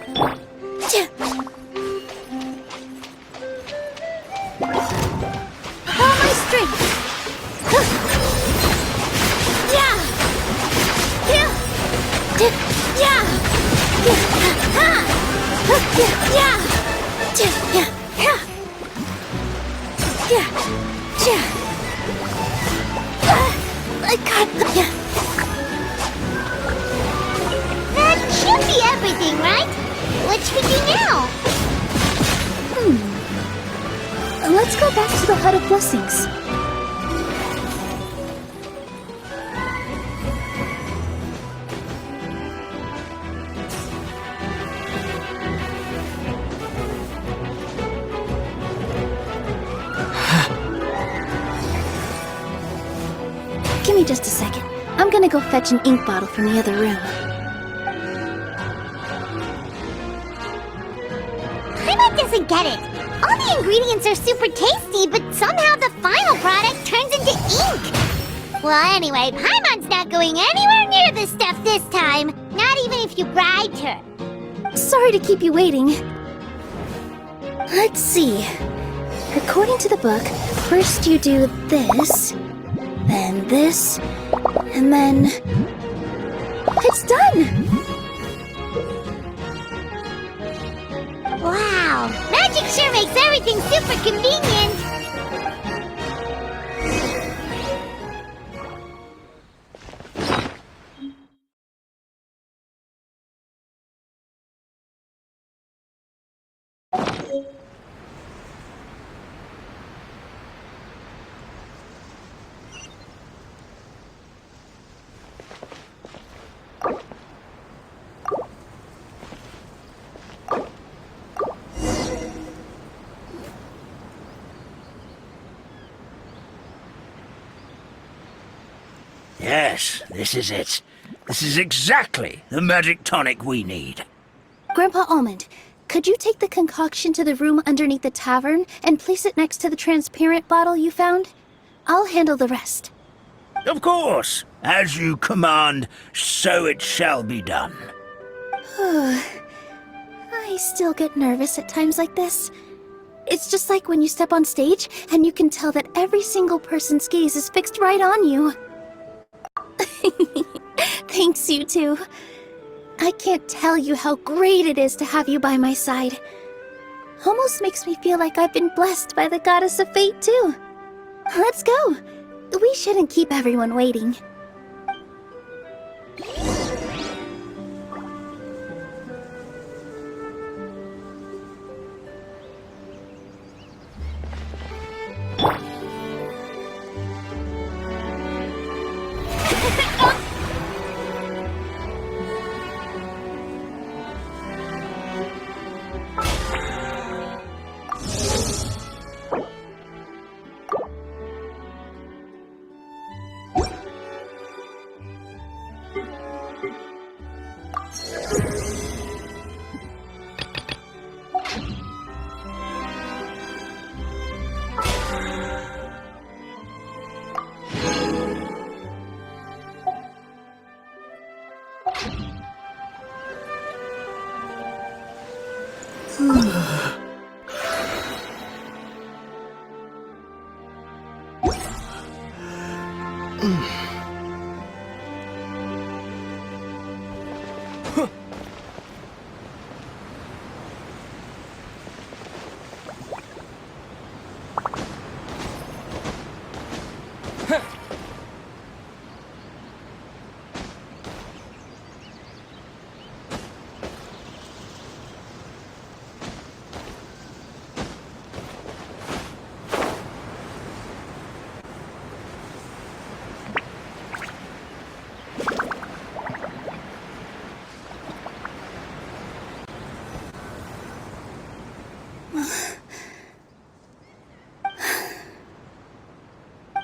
All my strength. Yeah. Yeah. Yeah. I got. That should be everything, right? What should we do now? Let's go back to the Hut of Blessings. Give me just a second. I'm gonna go fetch an ink bottle from the other room. Paimon doesn't get it. All the ingredients are super tasty, but somehow the final product turns into ink. Well, anyway, Paimon's not going anywhere near this stuff this time. Not even if you bribed her. Sorry to keep you waiting. Let's see. According to the book, first you do this, then this, and then... It's done! Wow, magic sure makes everything super convenient. Yes, this is it. This is exactly the magic tonic we need. Grandpa Almond, could you take the concoction to the room underneath the tavern and place it next to the transparent bottle you found? I'll handle the rest. Of course. As you command, so it shall be done. I still get nervous at times like this. It's just like when you step on stage and you can tell that every single person's gaze is fixed right on you. Thanks, you two. I can't tell you how great it is to have you by my side. Almost makes me feel like I've been blessed by the goddess of fate, too. Let's go. We shouldn't keep everyone waiting.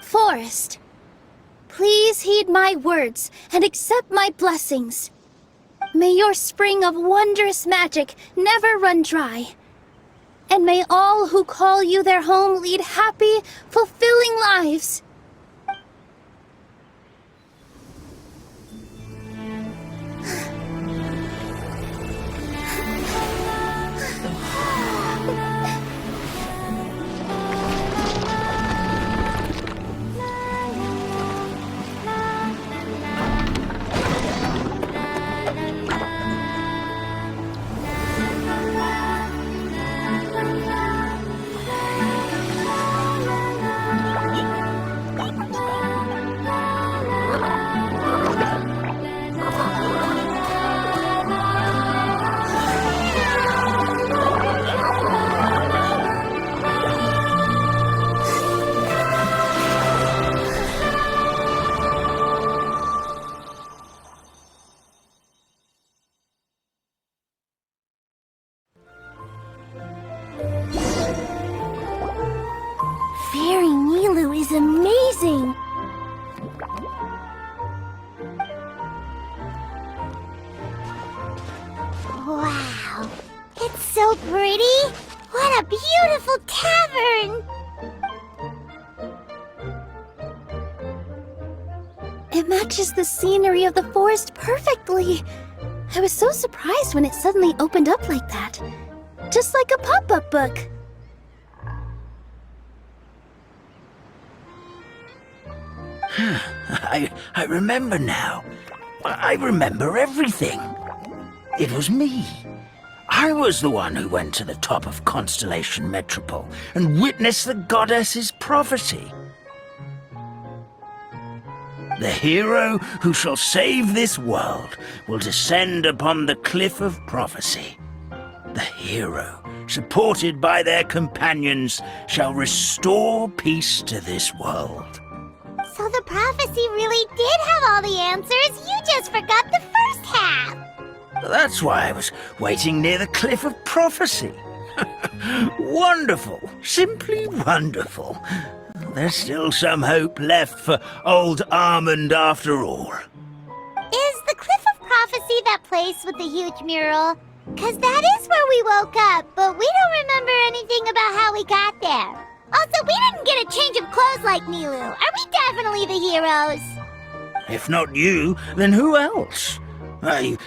Forest, please heed my words and accept my blessings. May your spring of wondrous magic never run dry. And may all who call you their home lead happy, fulfilling lives. pretty! What a beautiful cavern! It matches the scenery of the forest perfectly. I was so surprised when it suddenly opened up like that. Just like a pop-up book. I remember now. I remember everything. It was me. I was the one who went to the top of Constellation Metropole and witnessed the goddess's prophecy. The hero who shall save this world will descend upon the cliff of prophecy. The hero, supported by their companions, shall restore peace to this world. So the prophecy really did have all the answers. You just forgot the first half. That's why I was waiting near the cliff of prophecy. Wonderful. Simply wonderful. There's still some hope left for old Armand after all. Is the Cliff of Prophecy that place with the huge mural? 'Cause that is where we woke up, but we don't remember anything about how we got there. Also, we didn't get a change of clothes like Nilu. Are we definitely the heroes? If not you, then who else?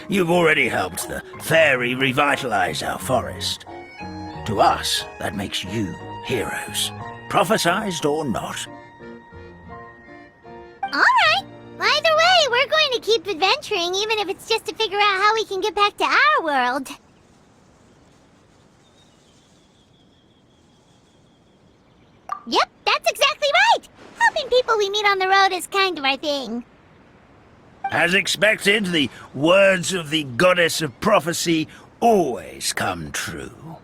You've already helped the fairy revitalize our forest. To us, that makes you heroes, prophesized or not. Alright. Either way, we're going to keep adventuring, even if it's just to figure out how we can get back to our world. Yep, that's exactly right! Helping people we meet on the road is kind of our thing. As expected, the words of the goddess of prophecy always come true.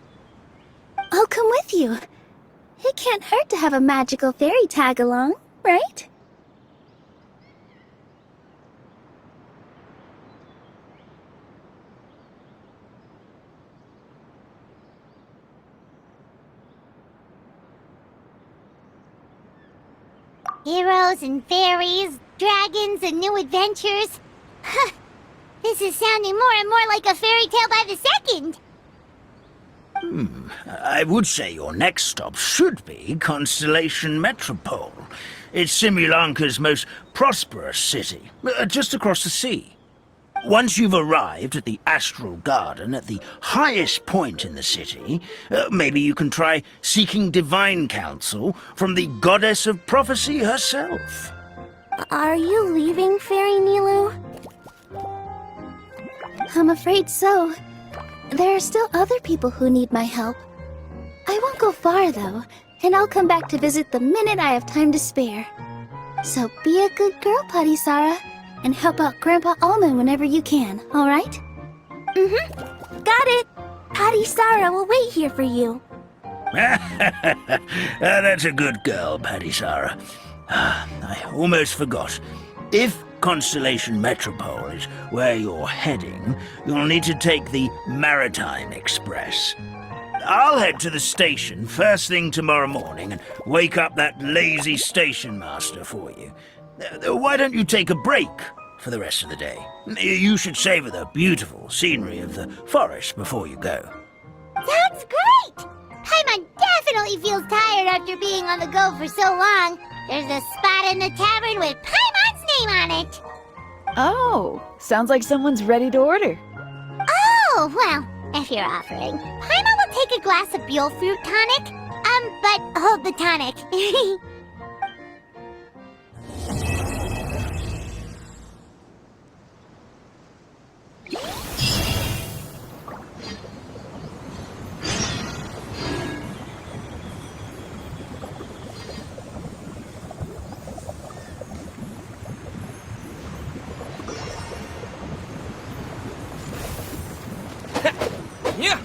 I'll come with you. It can't hurt to have a magical fairy tag along, right? Heroes and fairies, dragons and new adventures. Huh. This is sounding more and more like a fairy tale by the second. I would say your next stop should be Constellation Metropole. It's Simulanka's most prosperous city, just across the sea. Once you've arrived at the Astral Garden at the highest point in the city, maybe you can try seeking divine counsel from the goddess of prophecy herself. Are you leaving, Fairy Nilu? I'm afraid so. There are still other people who need my help. I won't go far, though, and I'll come back to visit the minute I have time to spare. So be a good girl, Parisara, and help out Grandpa Almond whenever you can, all right? Got it! Parisara will wait here for you. That's a good girl, Parisara. I almost forgot. If Constellation Metropole is where you're heading, you'll need to take the Maritime Express. I'll head to the station first thing tomorrow morning and wake up that lazy station master for you. Why don't you take a break for the rest of the day? You should savor the beautiful scenery of the forest before you go. Sounds great! Paimon definitely feels tired after being on the go for so long. There's a spot in the tavern with Paimon's name on it. Oh, sounds like someone's ready to order. Oh, well, if you're offering. Paimon will take a glass of Buell fruit tonic. But hold the tonic. Yeah.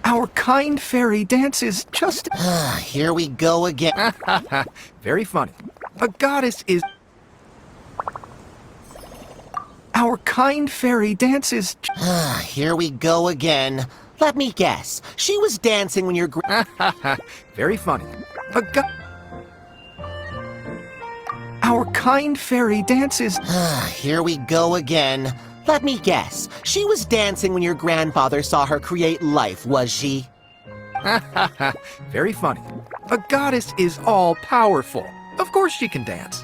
Our kind fairy dances just... Here we go again. Very funny. A goddess is... Our kind fairy dances... Here we go again. Let me guess. She was dancing when your Very funny. Our kind fairy dances... Here we go again. Let me guess. She was dancing when your grandfather saw her create life, was she? Very funny. A goddess is all-powerful. Of course she can dance.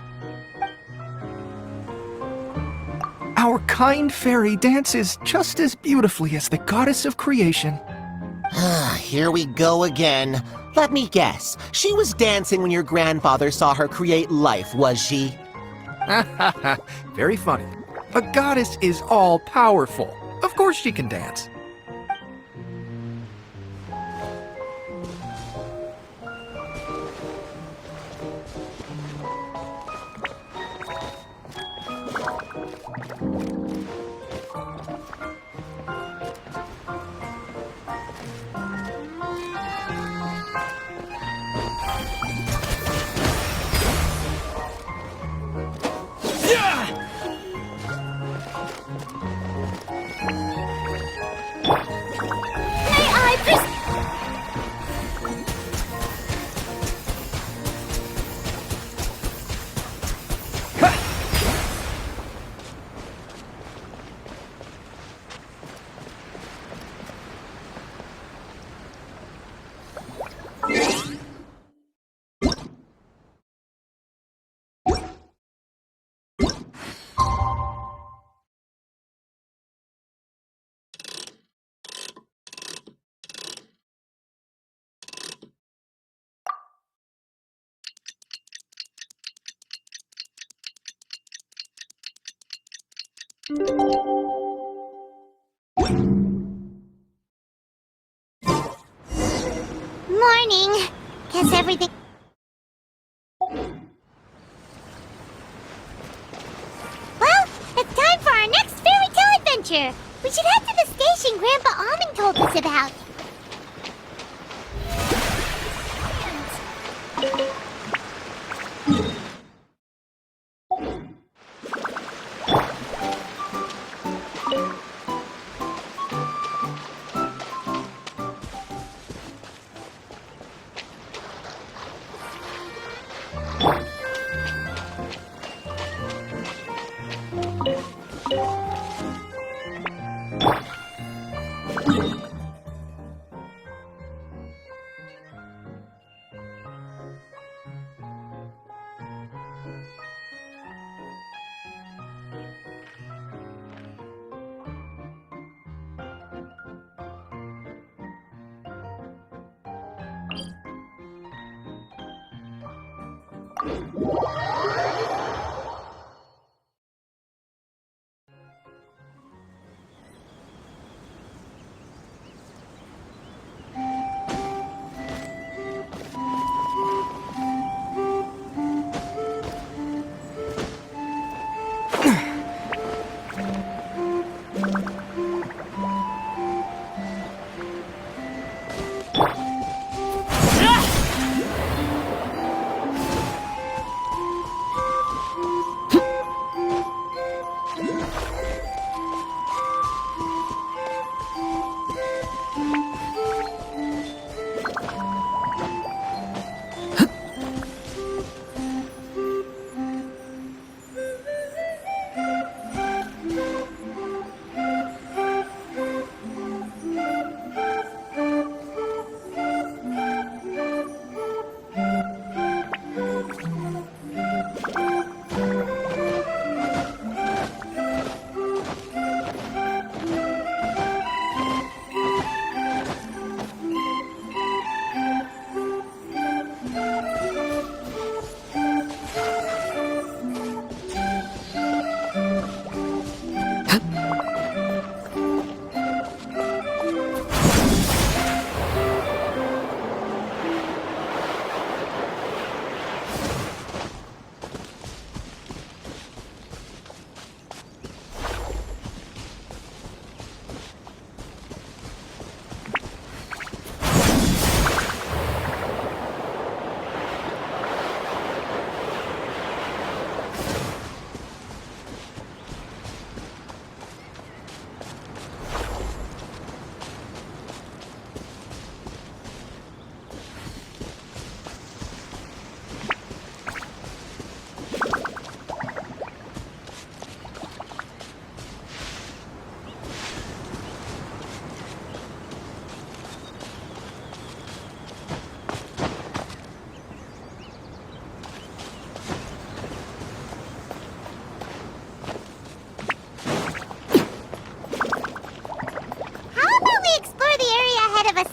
Our kind fairy dances just as beautifully as the goddess of creation. Here we go again. Let me guess. She was dancing when your grandfather saw her create life, was she? Very funny. A goddess is all-powerful. Of course she can dance. Morning. Guess everything... Well, it's time for our next fairy tale adventure. We should head to the station Grandpa Almond told us about.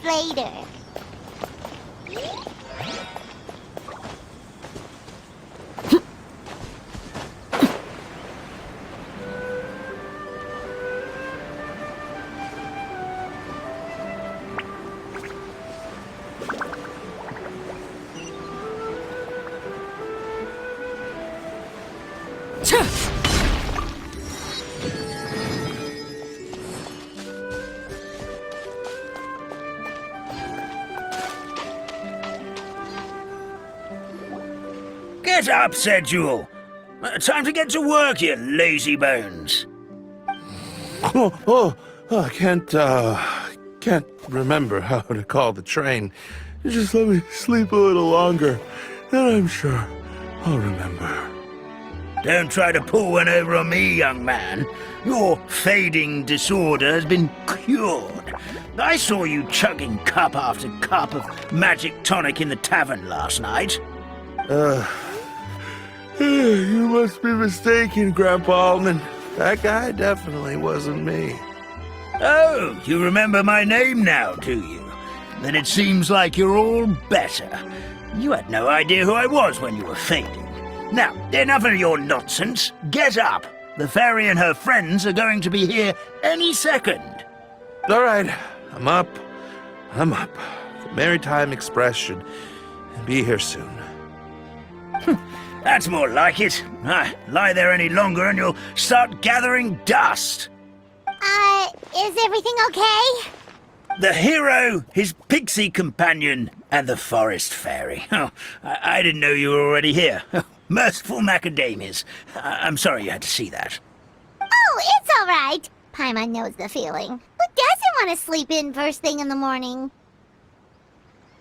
later. Get up, said Jewel. Time to get to work, you lazy bones. I can't remember how to call the train. Just let me sleep a little longer, and I'm sure I'll remember. Don't try to pull one over on me, young man. Your fading disorder has been cured. I saw you chugging cup after cup of magic tonic in the tavern last night. You must be mistaken, Grandpa Almond. That guy definitely wasn't me. Oh, you remember my name now, do you? Then it seems like you're all better. You had no idea who I was when you were fading. Now, enough of your nonsense. Get up. The fairy and her friends are going to be here any second. All right, I'm up. The Maritime Express should be here soon. That's more like it. Lie there any longer and you'll start gathering dust. Is everything okay? The hero, his pixie companion, and the forest fairy. Oh, I didn't know you were already here. Merciful macadamias. I'm sorry you had to see that. Oh, it's all right. Paimon knows the feeling. Who doesn't want to sleep in first thing in the morning?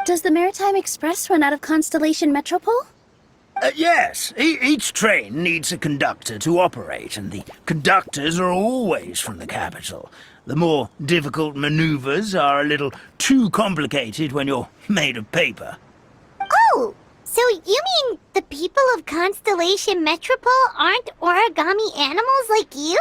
Does the Maritime Express run out of Constellation Metropole? Yes, each train needs a conductor to operate, and the conductors are always from the capital. The more difficult maneuvers are a little too complicated when you're made of paper. Oh, so you mean the people of Constellation Metropole aren't origami animals like you?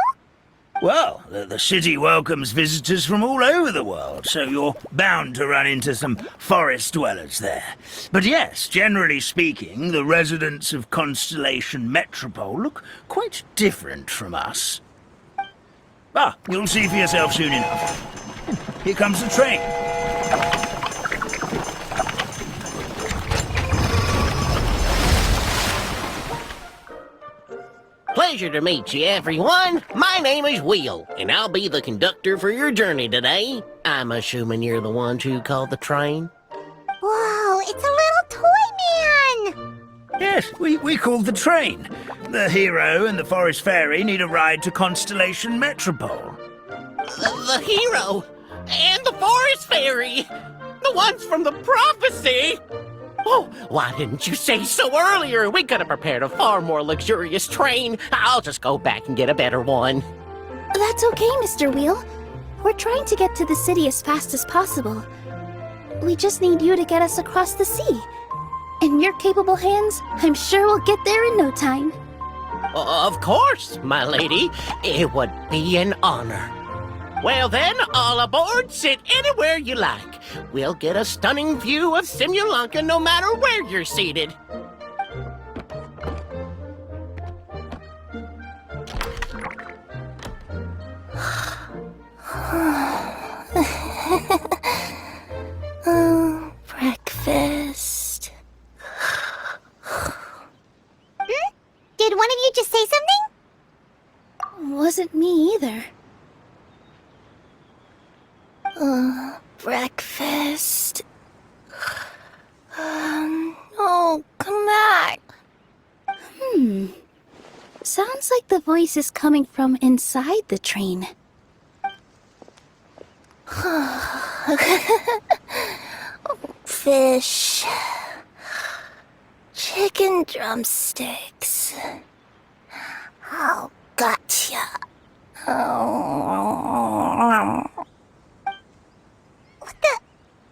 Well, the city welcomes visitors from all over the world, so you're bound to run into some forest dwellers there. But yes, generally speaking, the residents of Constellation Metropole look quite different from us. Ah, you'll see for yourself soon enough. Here comes the train. Pleasure to meet you, everyone. My name is Will, and I'll be the conductor for your journey today. I'm assuming you're the ones who called the train? Whoa, it's a little toy man! Yes, we called the train. The hero and the forest fairy need a ride to Constellation Metropole. The hero and the forest fairy, the ones from the prophecy. Oh, why didn't you say so earlier? We could have prepared a far more luxurious train. I'll just go back and get a better one. That's okay, Mr. Wheel. We're trying to get to the city as fast as possible. We just need you to get us across the sea. In your capable hands, I'm sure we'll get there in no time. Of course, my lady. It would be an honor. Well then, all aboard, sit anywhere you like. We'll get a stunning view of Simulanka no matter where you're seated. Breakfast. Did one of you just say something? Wasn't me either. Breakfast. Oh, come back. Sounds like the voice is coming from inside the train. Fish. Chicken drumsticks. Oh, gotcha.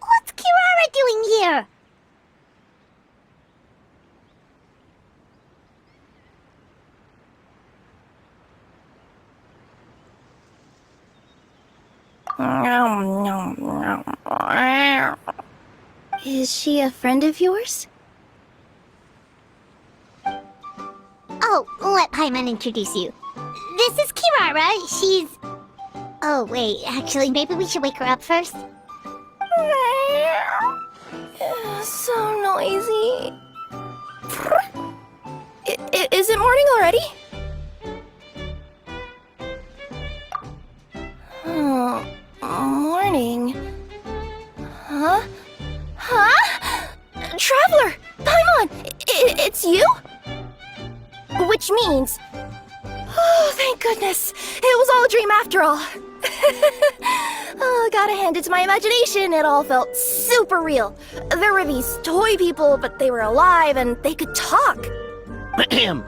What's Kirara doing here? Is she a friend of yours? Oh, let Paimon introduce you. This is Kirara. She's... Oh, wait, actually, maybe we should wake her up first. So noisy. Is it morning already? Oh, morning. Huh? Traveler! Paimon! It's you? Which means... Oh, thank goodness. It was all a dream after all. Oh, gotta hand it to my imagination. It all felt super real. There were these toy people, but they were alive and they could talk. Ahem.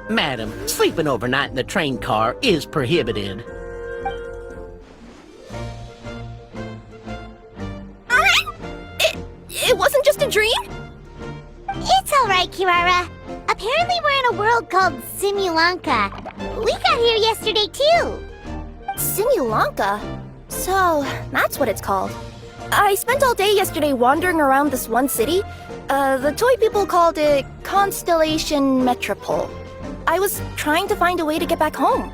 Madam, sleeping overnight in the train car is prohibited. It wasn't just a dream? It's alright, Kirara. Apparently we're in a world called Simulanka. We got here yesterday, too. Simulanka? So, that's what it's called. I spent all day yesterday wandering around this one city. The toy people called it Constellation Metropole. I was trying to find a way to get back home.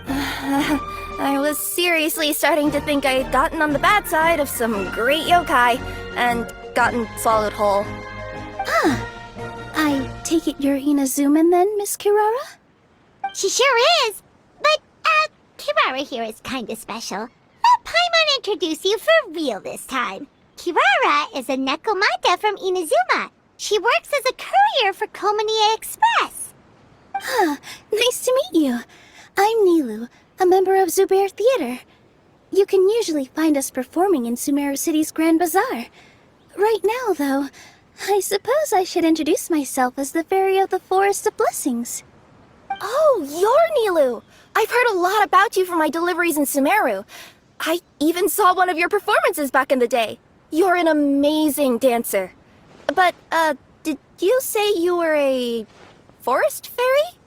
I was seriously starting to think I had gotten on the bad side of some great yokai and gotten swallowed whole. I take it you're Inazuman then, Miss Kirara? She sure is. But, Kirara here is kinda special. Let Paimon introduce you for real this time. Kirara is a Nekomata from Inazuma. She works as a courier for Komanie Express. Nice to meet you. I'm Nilu, a member of Zubair Theater. You can usually find us performing in Sumeru City's Grand Bazaar. Right now, though, I suppose I should introduce myself as the Fairy of the Forest of Blessings. Oh, you're Nilu! I've heard a lot about you from my deliveries in Sumeru. I even saw one of your performances back in the day. You're an amazing dancer. But, did you say you were a forest fairy?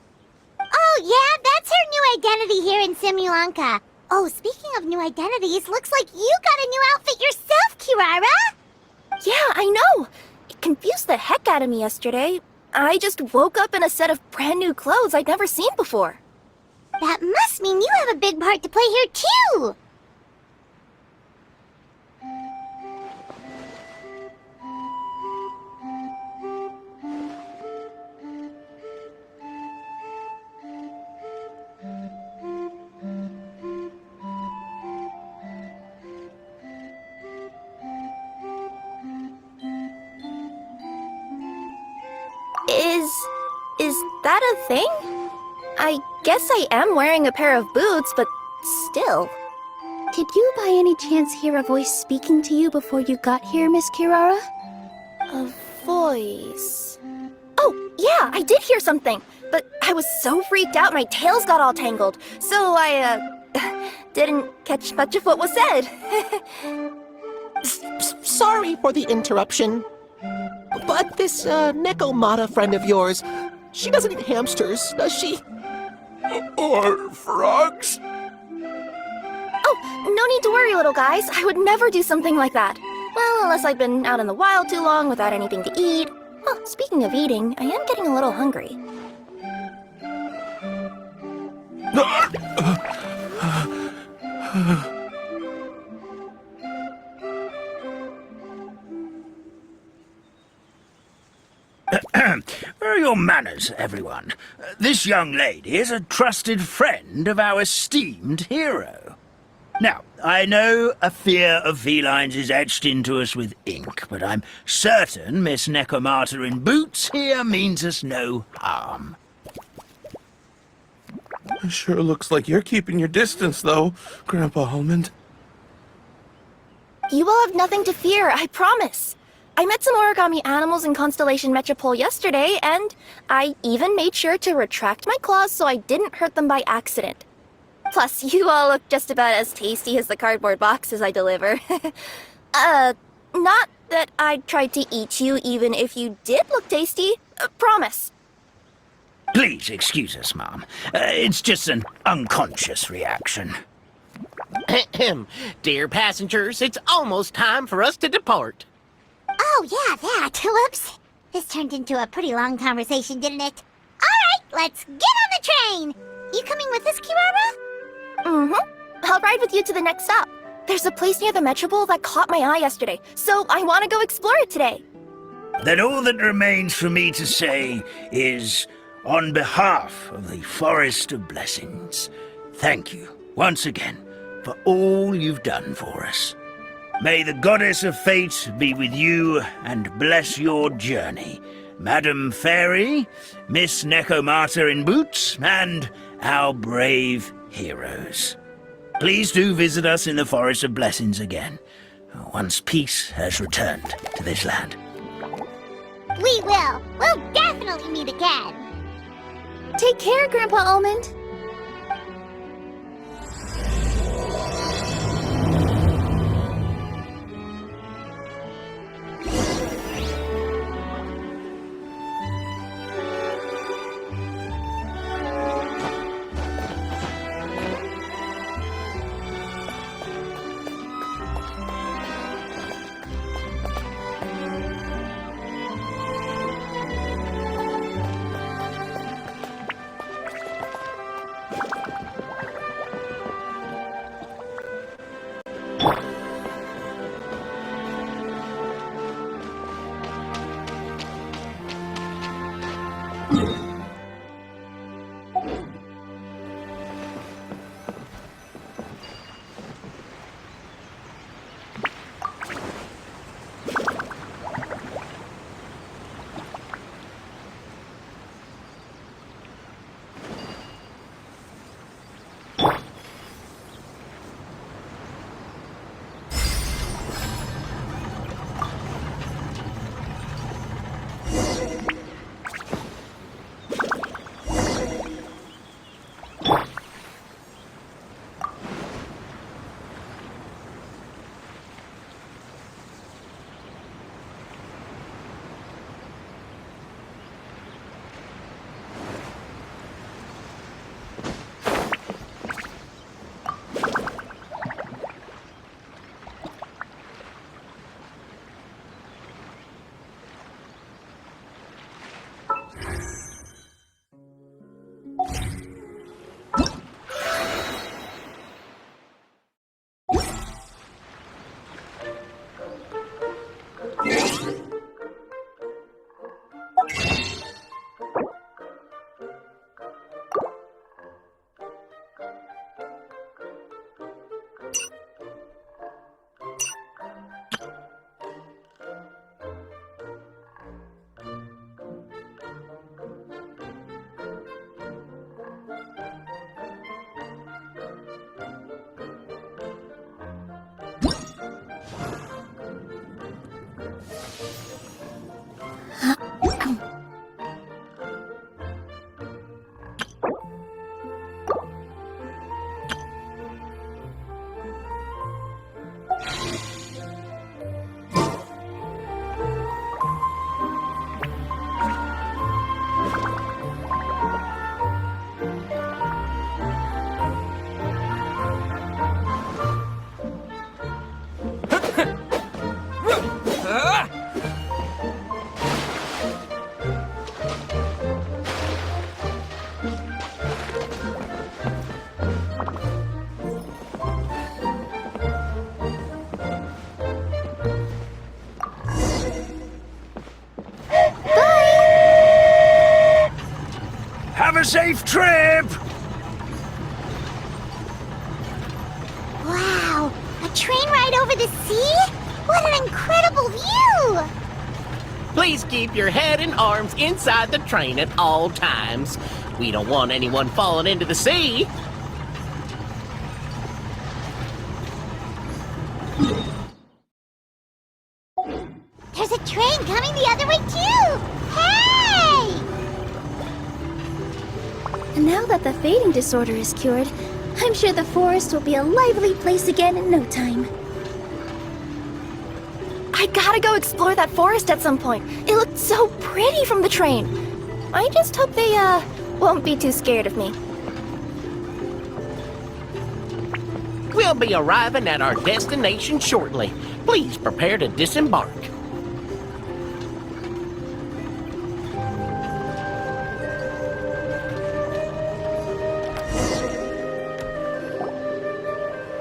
Oh, yeah, that's her new identity here in Simulanka. Oh, speaking of new identities, looks like you got a new outfit yourself, Kirara! Yeah, I know! It confused the heck out of me yesterday. I just woke up in a set of brand new clothes I'd never seen before. That must mean you have a big part to play here, too! Is that a thing? I guess I am wearing a pair of boots, but still. Did you by any chance hear a voice speaking to you before you got here, Miss Kirara? A voice... Oh, yeah, I did hear something, but I was so freaked out my tails got all tangled, so I, didn't catch much of what was said. Sorry for the interruption. But this, Nekomata friend of yours, she doesn't eat hamsters, does she? Or frogs? Oh, no need to worry, little guys. I would never do something like that. Well, unless I've been out in the wild too long without anything to eat. Oh, speaking of eating, I am getting a little hungry. Where are your manners, everyone? This young lady is a trusted friend of our esteemed hero. Now, I know a fear of felines is etched into us with ink, but I'm certain Miss Nekomata in boots here means us no harm. It sure looks like you're keeping your distance, though, Grandpa Almond. You will have nothing to fear, I promise. I met some origami animals in Constellation Metropole yesterday, and I even made sure to retract my claws so I didn't hurt them by accident. Plus, you all look just about as tasty as the cardboard boxes I deliver. Not that I'd try to eat you even if you did look tasty. Promise. Please excuse us, Mom. It's just an unconscious reaction. Dear passengers, it's almost time for us to depart. Oh, yeah, that. Whoops. This turned into a pretty long conversation, didn't it? All right, let's get on the train. You coming with us, Kirara? Mm-hmm. I'll ride with you to the next stop. There's a place near the Metropole that caught my eye yesterday, so I want to go explore it today. Then all that remains for me to say is, on behalf of the Forest of Blessings, thank you, once again, for all you've done for us. May the Goddess of Fate be with you and bless your journey, Madam Fairy, Miss Nekomata in boots, and our brave heroes. Please do visit us in the Forest of Blessings again, once peace has returned to this land. We will. We'll definitely meet again. Take care, Grandpa Almond. a safe trip! Wow, a train ride over the sea? What an incredible view! Please keep your head and arms inside the train at all times. We don't want anyone falling into the sea. There's a train coming the other way too! Hey! And now that the fading disorder is cured, I'm sure the forest will be a lively place again in no time. I gotta go explore that forest at some point. It looked so pretty from the train. I just hope they, won't be too scared of me. We'll be arriving at our destination shortly. Please prepare to disembark.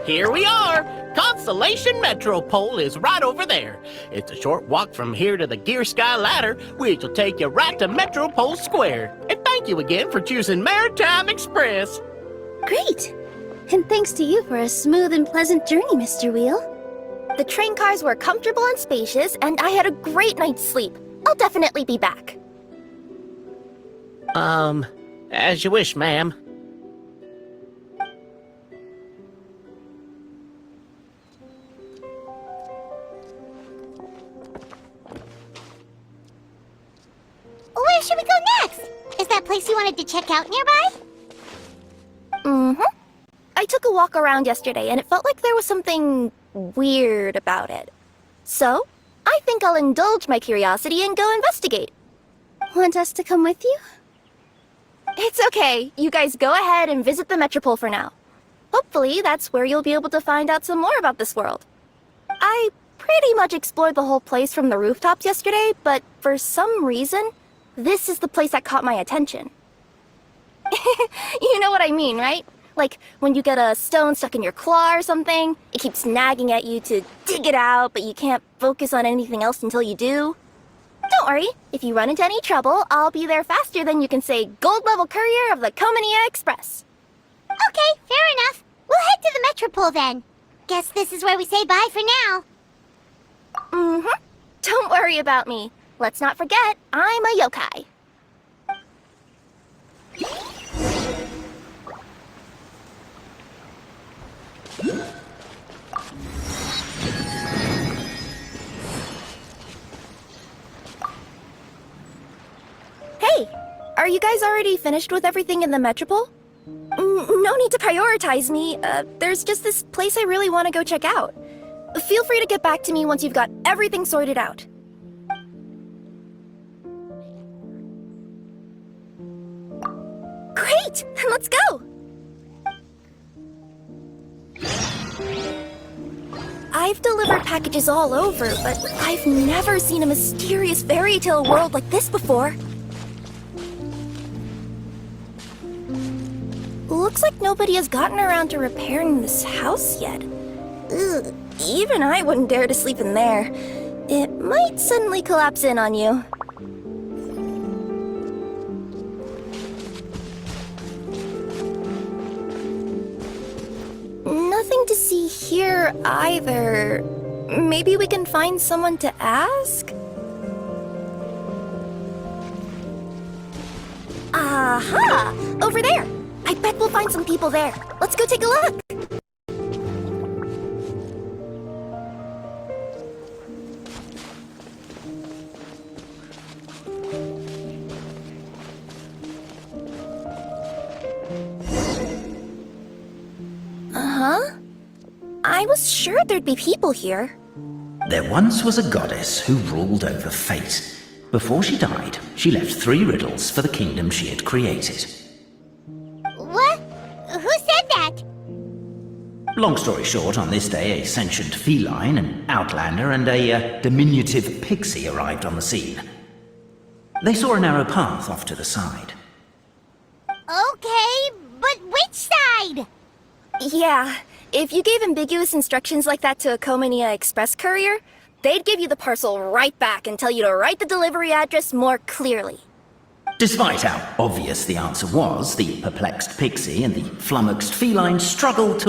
Here we are! Constellation Metropole is right over there. It's a short walk from here to the Gear Sky Ladder, which will take you right to Metropole Square. And thank you again for choosing Maritime Express. Great! And thanks to you for a smooth and pleasant journey, Mr. Wheel. The train cars were comfortable and spacious, and I had a great night's sleep. I'll definitely be back. As you wish, ma'am. Where should we go next? Is that place you wanted to check out nearby? Mm-hmm. I took a walk around yesterday, and it felt like there was something weird about it. So, I think I'll indulge my curiosity and go investigate. Want us to come with you? It's okay. You guys go ahead and visit the Metropole for now. Hopefully, that's where you'll be able to find out some more about this world. I pretty much explored the whole place from the rooftops yesterday, but for some reason, this is the place that caught my attention. You know what I mean, right? Like, when you get a stone stuck in your claw or something, it keeps nagging at you to dig it out, but you can't focus on anything else until you do. Don't worry, if you run into any trouble, I'll be there faster than you can say gold-level courier of the Comania Express. Okay, fair enough. We'll head to the Metropole then. Guess this is where we say bye for now. Mm-hmm. Don't worry about me. Let's not forget, I'm a yokai. Hey, are you guys already finished with everything in the Metropole? No need to prioritize me. There's just this place I really want to go check out. Feel free to get back to me once you've got everything sorted out. Great! Then let's go! I've delivered packages all over, but I've never seen a mysterious fairy tale world like this before. Looks like nobody has gotten around to repairing this house yet. Ugh, even I wouldn't dare to sleep in there. It might suddenly collapse in on you. Nothing to see here either. Maybe we can find someone to ask? Aha! Over there! I bet we'll find some people there. Let's go take a look! Uh-huh. I was sure there'd be people here. There once was a goddess who ruled over fate. Before she died, she left 3 riddles for the kingdom she had created. What? Who said that? Long story short, on this day, a sentient feline, an outlander, and a diminutive pixie arrived on the scene. They saw a narrow path off to the side. Okay, but which side? Yeah, if you gave ambiguous instructions like that to a Comania Express courier, they'd give you the parcel right back and tell you to write the delivery address more clearly. Despite how obvious the answer was, the perplexed pixie and the flummoxed feline struggled to